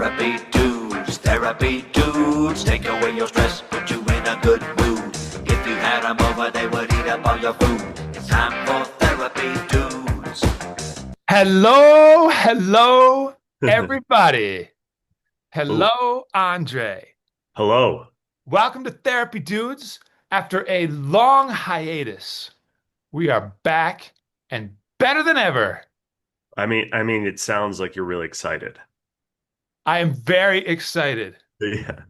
Therapy dudes, take away your stress, put you in a good mood. If you had them over, they would eat up all your food. It's time for therapy dudes. Hello, everybody. Oh, Hello, Andre. hello. Welcome to Therapy Dudes. After a long hiatus, we are back and better than ever. I mean, it sounds like you're really excited. I am very excited. Yeah.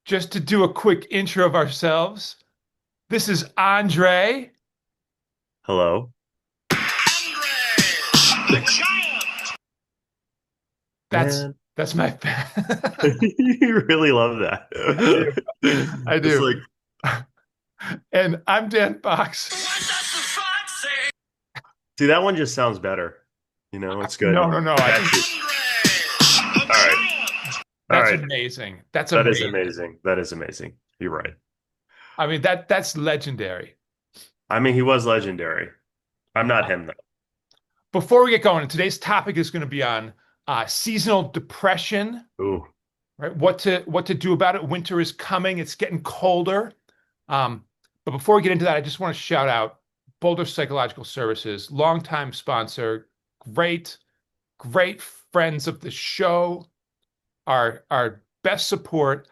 Just to do a quick intro of ourselves, this is Andre. Hello. That's Man, that's my you really love that. I do. I It's do. like, And I'm Dan Fox. see, that one just sounds better. It's No, good. no, no. I think Catchy. All right. All that's right. amazing. That's That is amazing. amazing. That is amazing. You're right. I mean that's legendary. I mean, he was legendary. I'm not him though. Before we get going, today's topic is going to be on seasonal depression, Ooh, right? What to do about it. Winter is coming. It's getting colder. Um, but before we get into that, I just want to shout out Boulder Psychological Services, longtime sponsor, great, great friends of the show, our best support.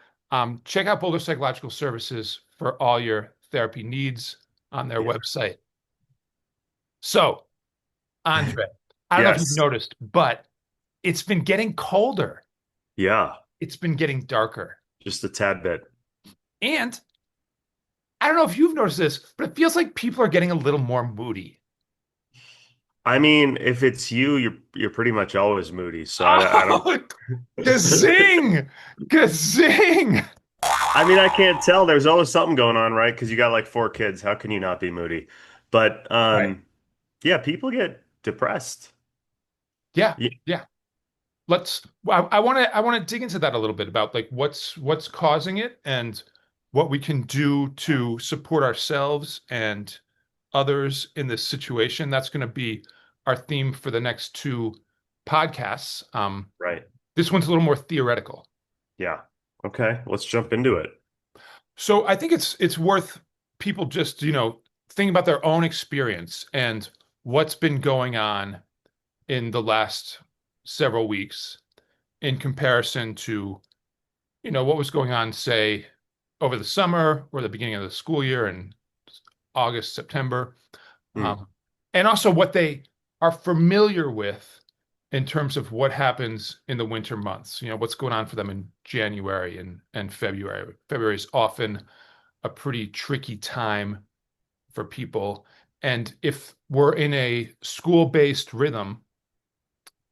Check out Boulder Psychological Services for all your therapy needs on their yeah. website. So, Andre, I don't know if you've Yes. noticed, but it's been getting colder. Yeah. It's been getting darker. Just a tad bit. And I don't know if you've noticed this, but it feels like people are getting a little more moody. I mean, if it's you, you're pretty much always moody. So I don't. Oh, gazing! Gazing! I mean, I can't tell. There's always something going on, right? Because you got like four kids. How can you not be moody? But Right. yeah, people get depressed. Yeah, Y- yeah. I want to dig into that a little bit about like what's causing it and what we can do to support ourselves and others in this situation. That's going to be our theme for the next two podcasts. Right. This one's a little more theoretical. Yeah. Okay. Let's jump into it. So I think it's worth people just, thinking about their own experience and what's been going on in the last several weeks in comparison to, what was going on, say, over the summer or the beginning of the school year in August, September. Hmm. Um, and also what they are familiar with in terms of what happens in the winter months, what's going on for them in January and February. February is often a pretty tricky time for people. And if we're in a school-based rhythm,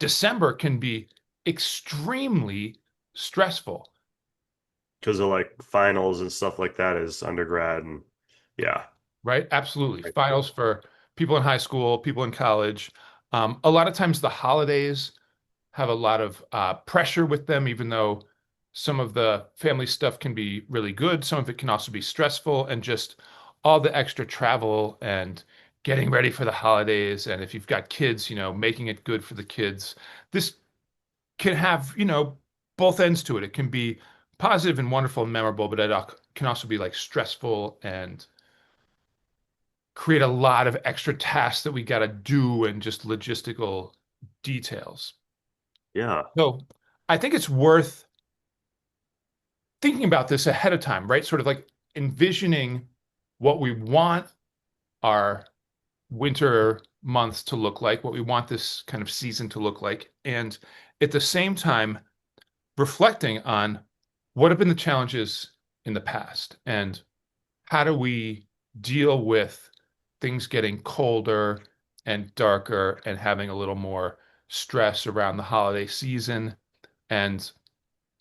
December can be extremely stressful, Because of like finals and stuff like that as undergrad and yeah. right? Absolutely. Right. Finals for people in high school, people in college. A lot of times the holidays have a lot of pressure with them, even though some of the family stuff can be really good. Some of it can also be stressful, and just all the extra travel and getting ready for the holidays. And if you've got kids, making it good for the kids. This can have, both ends to it. It can be positive and wonderful and memorable, but can also be like stressful and create a lot of extra tasks that we got to do and just logistical details. Yeah. So I think it's worth thinking about this ahead of time, right? Sort of like envisioning what we want our winter months to look like, what we want this kind of season to look like, and at the same time, reflecting on what have been the challenges in the past and how do we deal with things getting colder and darker and having a little more stress around the holiday season. And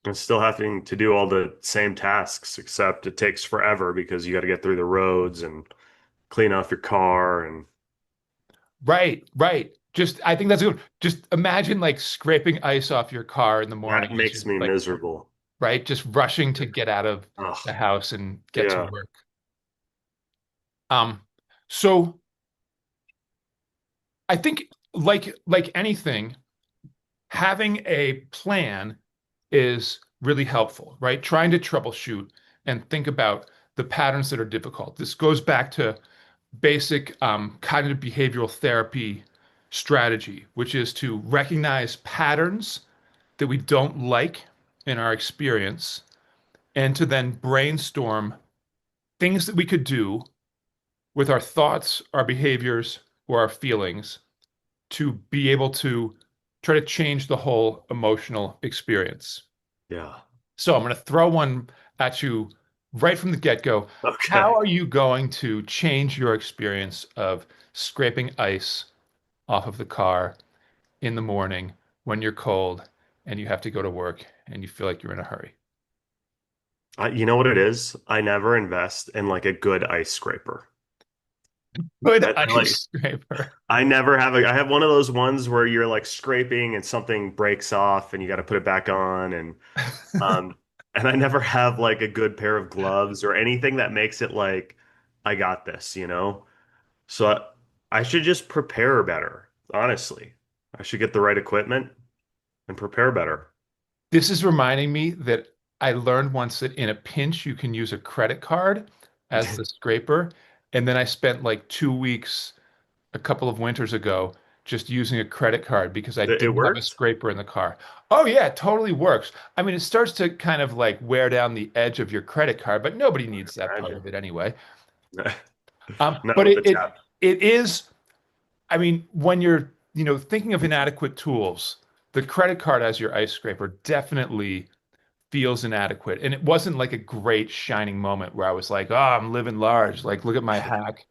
And still having to do all the same tasks, except it takes forever because you got to get through the roads and clean off your car and right, right. Just I think that's good. Just imagine like scraping ice off your car in the that morning as you're makes me like, miserable. right, just rushing to get out of Ugh. the house and get to Yeah. work. Um, so I think like anything, having a plan is really helpful, right? Trying to troubleshoot and think about the patterns that are difficult. This goes back to basic cognitive behavioral therapy strategy, which is to recognize patterns that we don't like in our experience and to then brainstorm things that we could do with our thoughts, our behaviors, or our feelings to be able to try to change the whole emotional experience. Yeah. So I'm going to throw one at you right from the get-go. How Okay. are you going to change your experience of scraping ice off of the car in the morning when you're cold and you have to go to work and you feel like you're in a hurry? You know what it is? I never invest in like a good ice scraper. Good I like ice scraper. I never have I have one of those ones where you're like scraping and something breaks off and you got to put it back on um and I never have like a good pair of gloves or anything that makes it like I got this, you know? So I should just prepare better, honestly. I should get the right equipment and prepare better. This is reminding me that I learned once that in a pinch, you can use a credit card as the scraper. And then I spent like 2 weeks a couple of winters ago just using a credit card because I It didn't have a worked? scraper in the car. Oh, yeah, it totally works. I mean, it starts to kind of like wear down the edge of your credit card, but nobody needs that part Imagine. of it anyway. Not But with the tap. it is, I mean, when you're, thinking of inadequate tools, the credit card as your ice scraper definitely feels inadequate. And it wasn't like a great shining moment where I was like, oh, I'm living large. Like, look at my hack.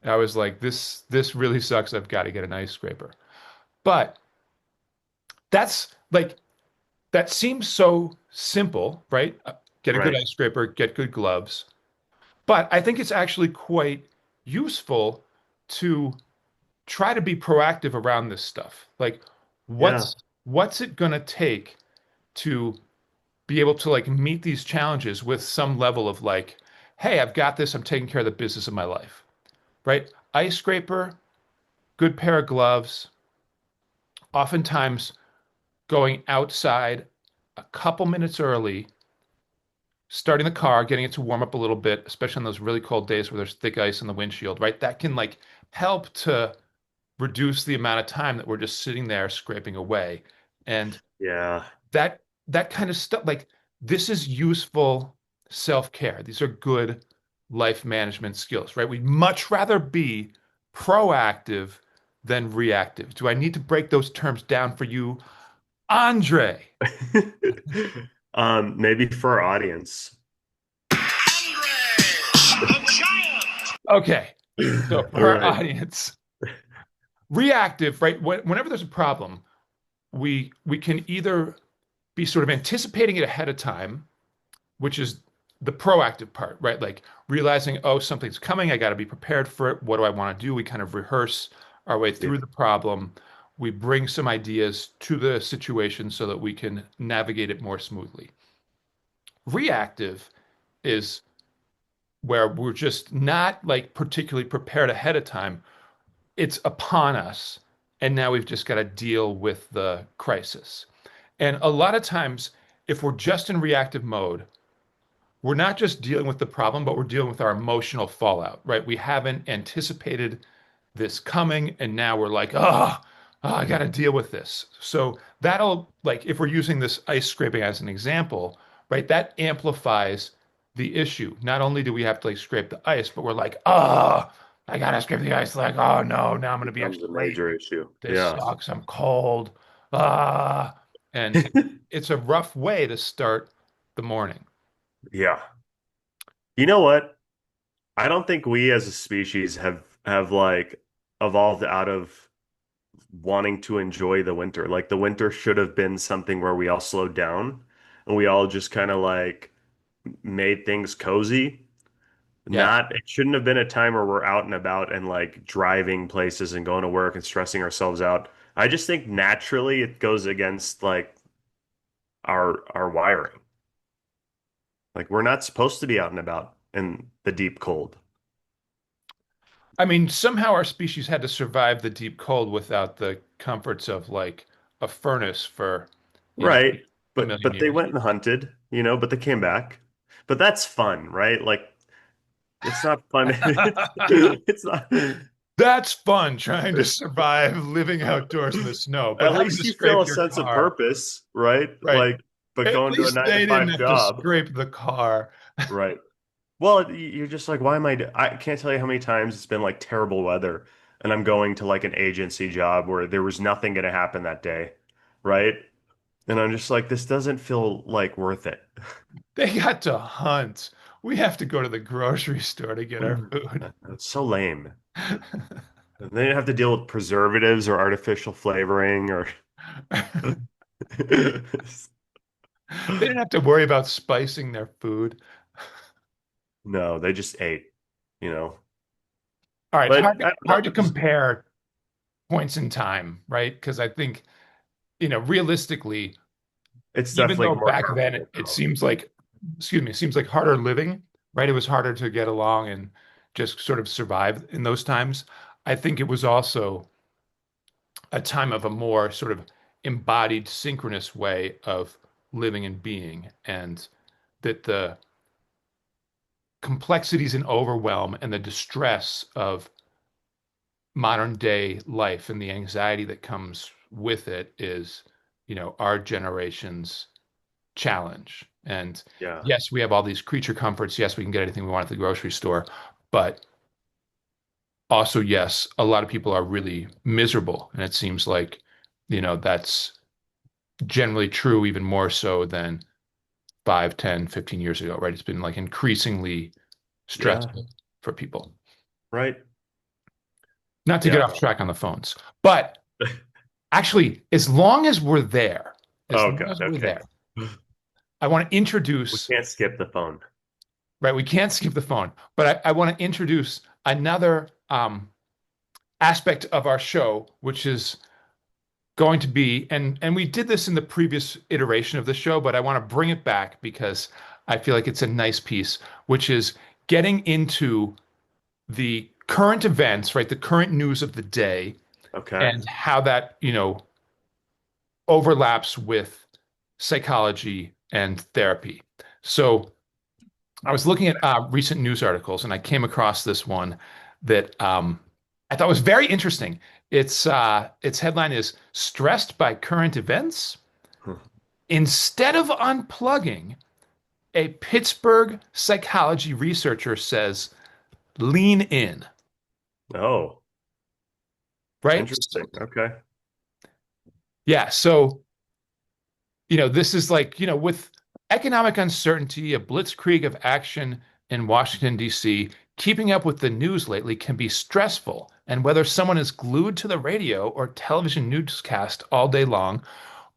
I was like, this really sucks. I've got to get an ice scraper. But that's like that seems so simple, right? Get a good Right. ice scraper, get good gloves. But I think it's actually quite useful to try to be proactive around this stuff. Like, Yeah. what's it gonna take to be able to like meet these challenges with some level of like, hey, I've got this. I'm taking care of the business of my life, right? Ice scraper, good pair of gloves, oftentimes going outside a couple minutes early, starting the car, getting it to warm up a little bit, especially on those really cold days where there's thick ice in the windshield, right? That can like help to reduce the amount of time that we're just sitting there scraping away. And Yeah. that that kind of stuff, like this is useful self-care. These are good life management skills, right? We'd much rather be proactive than reactive. Do I need to break those terms down for you, Andre? Maybe for our audience. Okay, so All for our right. audience, reactive, right? Whenever there's a problem, we can either be sort of anticipating it ahead of time, which is the proactive part, right? Like realizing, oh, something's coming, I got to be prepared for it. What do I want to do? We kind of rehearse our way Yeah. through the problem. We bring some ideas to the situation so that we can navigate it more smoothly. Reactive is where we're just not like particularly prepared ahead of time. It's upon us. And now we've just got to deal with the crisis. And a lot of times, if we're just in reactive mode, we're not just dealing with the problem, but we're dealing with our emotional fallout, right? We haven't anticipated this coming, and now we're like, I got to deal with this. So that'll, like, if we're using this ice scraping as an example, right, that amplifies the issue. Not only do we have to like scrape the ice, but we're like, I gotta scrape the ice. Like, oh no, now I'm gonna be Becomes extra a late. major issue. This Yeah. sucks. I'm cold. Ah, and it's a rough way to start the morning. Yeah. You know what? I don't think we as a species have like evolved out of wanting to enjoy the winter. Like the winter should have been something where we all slowed down and we all just kind of like made things cozy. Yeah. Not, it shouldn't have been a time where we're out and about and like driving places and going to work and stressing ourselves out. I just think naturally it goes against like our wiring. Like we're not supposed to be out and about in the deep cold. I mean, somehow our species had to survive the deep cold without the comforts of like a furnace for, you know, Right. a But million they years. went and hunted, you know, but they came back. But that's fun, right? Like it's not fun. It's not. That's fun trying to survive living outdoors in the snow, but At having least to you feel scrape a your sense of car, purpose, right? right? But At going to a least nine to they didn't five have to job, scrape the car. right? Well, you're just like, why am I can't tell you how many times it's been like terrible weather, and I'm going to like an agency job where there was nothing going to happen that day, right? And I'm just like, this doesn't feel like worth it. They got to hunt. We have to go to the grocery store to get our food. It's so lame. And they didn't have to deal with preservatives or artificial flavoring or They didn't have to worry about spicing their food. no, they just ate, you know. All right, But I don't hard to know, just compare points in time, right? Because I think, realistically, it's even definitely though more back then comfortable it now. seems like, excuse me, it seems like harder living, right? It was harder to get along and just sort of survive in those times. I think it was also a time of a more sort of embodied synchronous way of living and being, and that the complexities and overwhelm and the distress of modern day life and the anxiety that comes with it is, our generation's challenge. And Yeah. yes, we have all these creature comforts. Yes, we can get anything we want at the grocery store, but also, yes, a lot of people are really miserable. And it seems like, that's generally true, even more so than 5, 10, 15 years ago, right? It's been like increasingly Yeah. stressful for people. Right. Not to get Yeah. off track on the phones, but actually, as long as we're there, as Oh long God. as we're Okay. there, I want to We introduce, can't skip the phone. right? We can't skip the phone, but I want to introduce another aspect of our show, which is going to be, and we did this in the previous iteration of the show, but I want to bring it back because I feel like it's a nice piece, which is getting into the current events, right? The current news of the day Okay. and how that, overlaps with psychology and therapy. So I was looking at recent news articles and I came across this one that I thought was very interesting. Its headline is "Stressed by Current Events? Hmm. Instead of unplugging, a Pittsburgh psychology researcher says lean in." Oh, Right? interesting. Okay. Yeah. So this is like, with economic uncertainty, a blitzkrieg of action in Washington, D.C., keeping up with the news lately can be stressful. And whether someone is glued to the radio or television newscast all day long,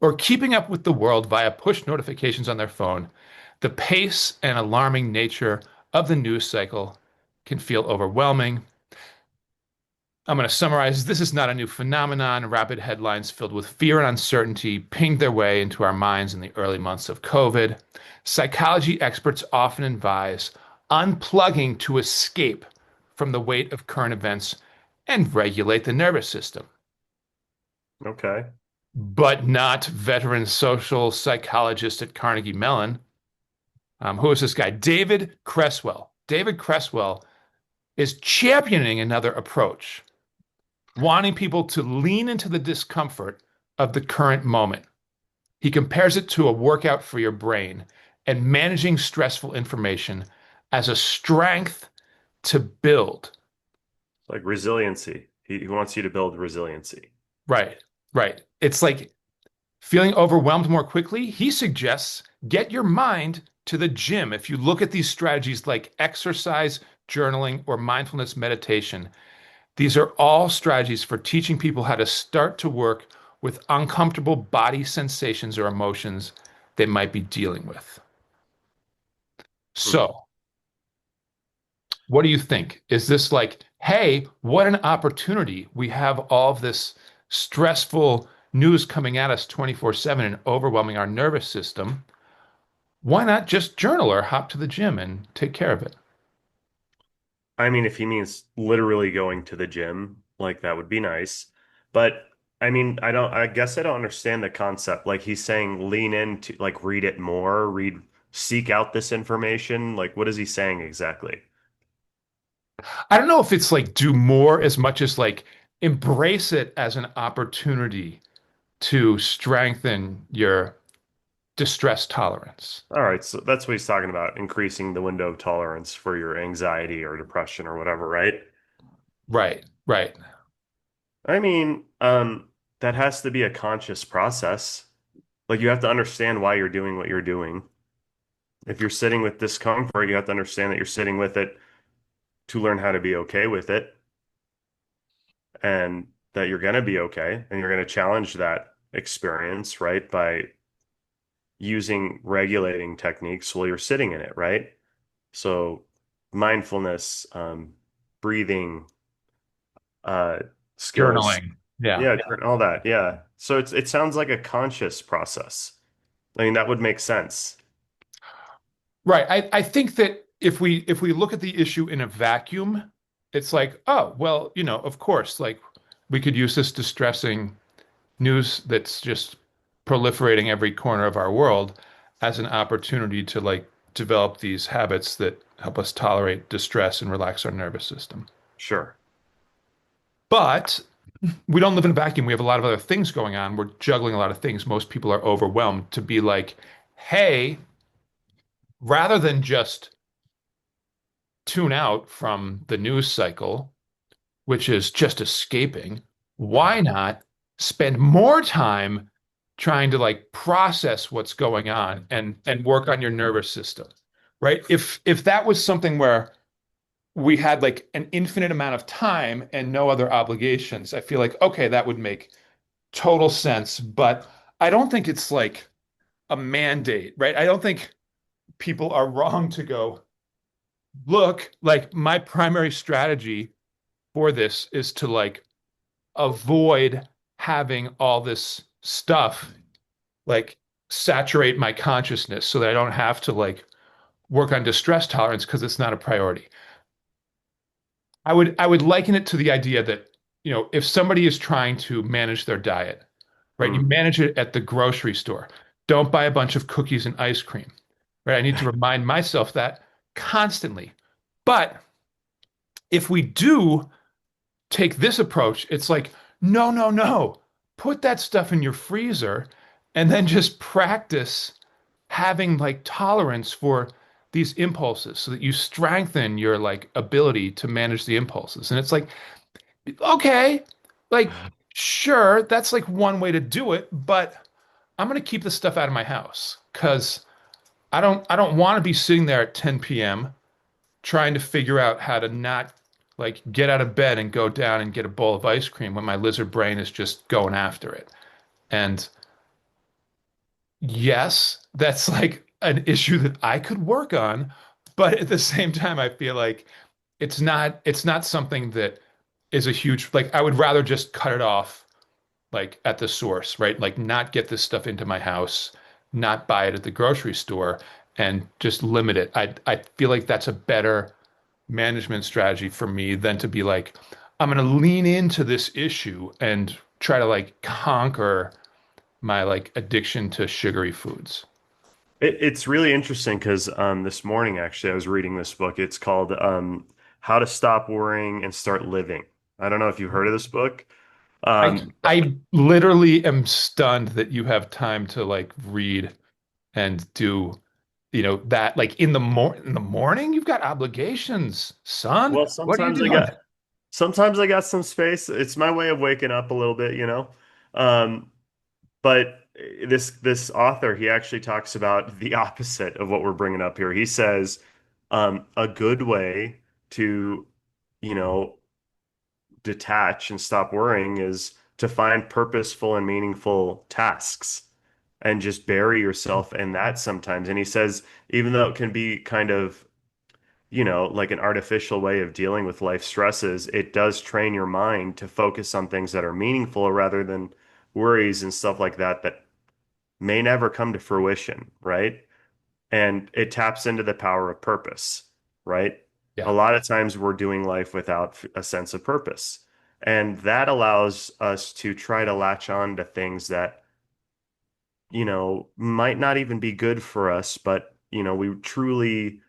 or keeping up with the world via push notifications on their phone, the pace and alarming nature of the news cycle can feel overwhelming. I'm going to summarize. This is not a new phenomenon. Rapid headlines filled with fear and uncertainty pinged their way into our minds in the early months of COVID. Psychology experts often advise unplugging to escape from the weight of current events and regulate the nervous system. Okay. But not veteran social psychologist at Carnegie Mellon. Who is this guy? David Cresswell. David Cresswell is championing another approach, wanting people to lean into the discomfort of the current moment. He compares it to a workout for your brain and managing stressful information as a strength to build. Like resiliency. He wants you to build resiliency. Right, right. It's like feeling overwhelmed more quickly. He suggests get your mind to the gym. If you look at these strategies like exercise, journaling, or mindfulness meditation, these are all strategies for teaching people how to start to work with uncomfortable body sensations or emotions they might be dealing with. Hmm. So, what do you think? Is this like, hey, what an opportunity? We have all of this stressful news coming at us 24/7 and overwhelming our nervous system. Why not just journal or hop to the gym and take care of it? I mean, if he means literally going to the gym, like that would be nice. But I mean, I guess I don't understand the concept. Like he's saying lean into like read it more, seek out this information. Like what is he saying exactly? I don't know if it's like do more as much as like embrace it as an opportunity to strengthen your distress tolerance. All right, so that's what he's talking about, increasing the window of tolerance for your anxiety or depression or whatever, right? Right, right. I mean, that has to be a conscious process. Like you have to understand why you're doing what you're doing. If you're sitting with discomfort, you have to understand that you're sitting with it to learn how to be okay with it and that you're going to be okay and you're going to challenge that experience, right? By using regulating techniques while you're sitting in it, right? So mindfulness, breathing, uh, skills, Journaling. Yeah. yeah, all that, yeah. So it sounds like a conscious process. I mean, that would make sense. Right. I think that if we look at the issue in a vacuum, it's like, oh, well, of course, like we could use this distressing news that's just proliferating every corner of our world as an opportunity to like develop these habits that help us tolerate distress and relax our nervous system. Sure. But we don't live in a vacuum. We have a lot of other things going on. We're juggling a lot of things. Most people are overwhelmed to be like, hey, rather than just tune out from the news cycle, which is just escaping, why not spend more time trying to like process what's going on and work on your nervous system, right? If that was something where we had like an infinite amount of time and no other obligations, I feel like okay, that would make total sense, but I don't think it's like a mandate, right? I don't think people are wrong to go, look, like my primary strategy for this is to like avoid having all this stuff like saturate my consciousness so that I don't have to like work on distress tolerance because it's not a priority. I would liken it to the idea that, if somebody is trying to manage their diet, right? You Mm. manage it at the grocery store. Don't buy a bunch of cookies and ice cream, right? I need to remind myself that constantly. But if we do take this approach, it's like, no, no, no. Put that stuff in your freezer and then just practice having like tolerance for these impulses so that you strengthen your like ability to manage the impulses. And it's like, okay, like sure, that's like one way to do it, but I'm gonna keep the stuff out of my house because I don't want to be sitting there at 10 p.m. trying to figure out how to not like get out of bed and go down and get a bowl of ice cream when my lizard brain is just going after it. And yes, that's like an issue that I could work on, but at the same time, I feel like it's not something that is a huge like I would rather just cut it off like at the source, right? Like not get this stuff into my house, not buy it at the grocery store, and just limit it. I feel like that's a better management strategy for me than to be like, I'm going to lean into this issue and try to like conquer my like addiction to sugary foods. It's really interesting because this morning actually I was reading this book. It's called How to Stop Worrying and Start Living. I don't know if you've heard of this book. I Um, I literally am stunned that you have time to like read and do, that like in the morning you've got obligations, son. well, What are you sometimes I doing? got sometimes I got some space. It's my way of waking up a little bit, you know. Um, but this author, he actually talks about the opposite of what we're bringing up here. He says a good way to, you know, detach and stop worrying is to find purposeful and meaningful tasks and just bury yourself in that sometimes. And he says, even though it can be kind of, like an artificial way of dealing with life stresses, it does train your mind to focus on things that are meaningful rather than worries and stuff like that that may never come to fruition, right? And it taps into the power of purpose, right? A Yeah. lot of times we're doing life without a sense of purpose. And that allows us to try to latch on to things that, might not even be good for us, but, we truly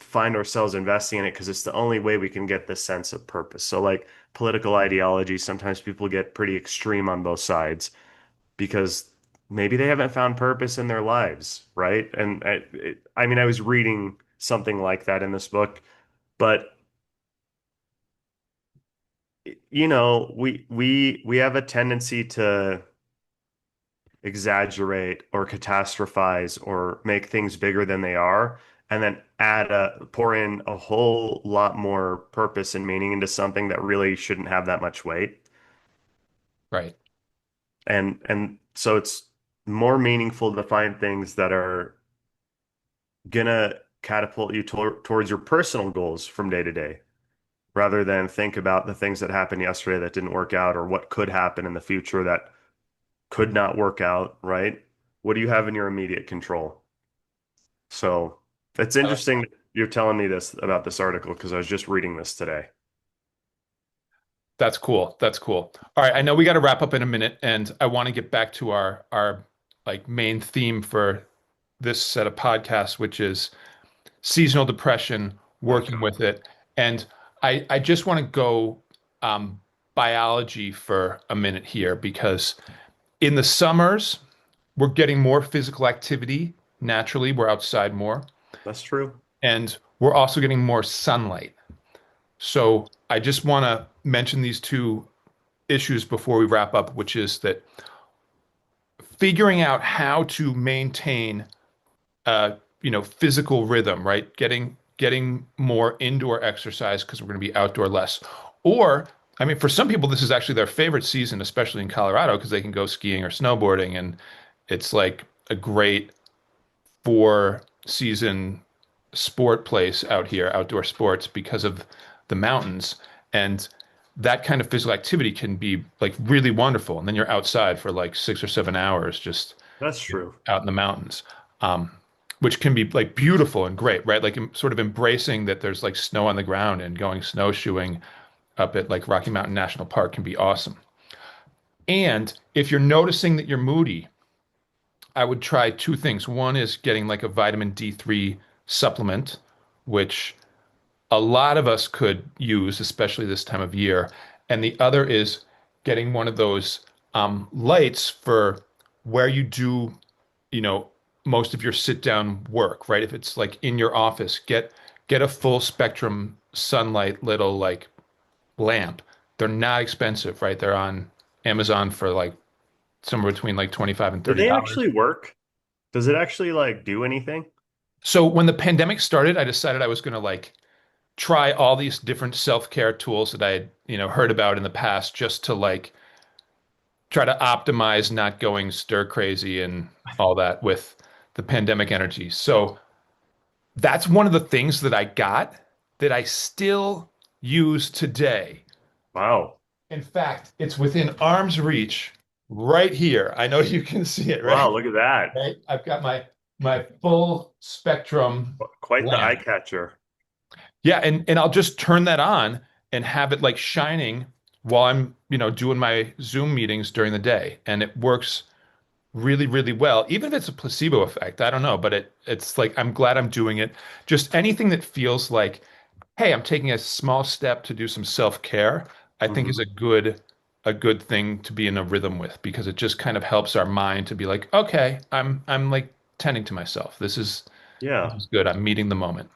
find ourselves investing in it because it's the only way we can get this sense of purpose. So, like political ideology, sometimes people get pretty extreme on both sides because maybe they haven't found purpose in their lives, right? And I mean, I was reading something like that in this book, but we have a tendency to exaggerate or catastrophize or make things bigger than they are, and then pour in a whole lot more purpose and meaning into something that really shouldn't have that much weight. Right. And so it's more meaningful to find things that are gonna catapult you towards your personal goals from day to day, rather than think about the things that happened yesterday that didn't work out or what could happen in the future that could not work out, right? What do you have in your immediate control? So it's I like interesting that. that you're telling me this about this article because I was just reading this today. That's cool. That's cool. All right, I know we got to wrap up in a minute, and I want to get back to our like main theme for this set of podcasts, which is seasonal depression, working Okay. with it. And I just want to go um, biology for a minute here because in the summers, we're getting more physical activity naturally. We're outside more, That's true. and we're also getting more sunlight. So I just want to mention these two issues before we wrap up, which is that figuring out how to maintain physical rhythm, right? Getting more indoor exercise because we're going to be outdoor less. Or, I mean, for some people, this is actually their favorite season, especially in Colorado, because they can go skiing or snowboarding, and it's like a great four-season sport place out here, outdoor sports, because of the mountains. And that kind of physical activity can be like really wonderful. And then you're outside for like 6 or 7 hours, just That's true. out in the mountains, um, which can be like beautiful and great, right? Like sort of embracing that there's like snow on the ground and going snowshoeing up at like Rocky Mountain National Park can be awesome. And if you're noticing that you're moody, I would try two things. One is getting like a vitamin D3 supplement, which a lot of us could use, especially this time of year. And the other is getting one of those lights for where you do, you know, most of your sit down work, right? If it's like in your office, get a full spectrum sunlight little like lamp. They're not expensive, right? They're on Amazon for like somewhere between like 25 and Do they $30. actually work? Does it actually like do anything? So when the pandemic started, I decided I was going to like try all these different self-care tools that I had, heard about in the past just to like try to optimize not going stir crazy and all that with the pandemic energy. So that's one of the things that I got that I still use today. Wow. In fact, it's within arm's reach right here. I know you can see it, Wow, right? look at that. Right? I've got my full spectrum Quite the eye lamp. catcher. Yeah, and I'll just turn that on and have it like shining while I'm, doing my Zoom meetings during the day. And it works really, really well. Even if it's a placebo effect, I don't know, but it's like I'm glad I'm doing it. Just anything that feels like, hey, I'm taking a small step to do some self-care, I think is Hmm. a good thing to be in a rhythm with because it just kind of helps our mind to be like, okay, I'm like tending to myself. This Yeah. is good. I'm meeting the moment.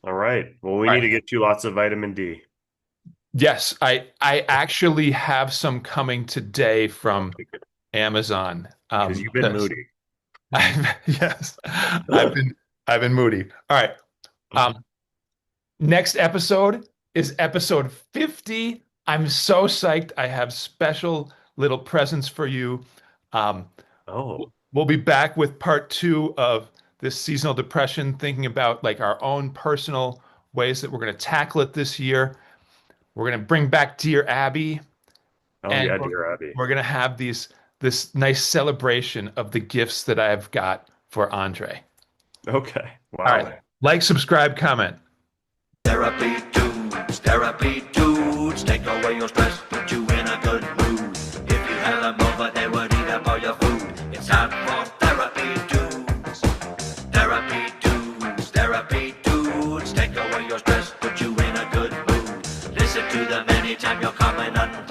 All right. Well, we All need right. to get you lots of vitamin D Yes, I actually have some coming today from Amazon. because you've been Because moody. yes, I've been moody. All right. Um, next episode is episode 50. I'm so psyched. I have special little presents for you. Um, Oh, we'll be back with part two of this seasonal depression, thinking about like our own personal ways that we're going to tackle it this year. We're going to bring back Dear Abby, oh and yeah, we're, dear Abby. we're going to have this nice celebration of the gifts that I've got for Andre. Okay. All Wow. right. Like, subscribe, comment. Therapy dudes, therapy dudes. dudes, take away your stress, put you in a good mood. If you had them over, they would eat up all your food. It's time for therapy dudes. Therapy dudes, therapy dudes, take away your stress, put you in a good mood. Listen to them anytime you're coming undone.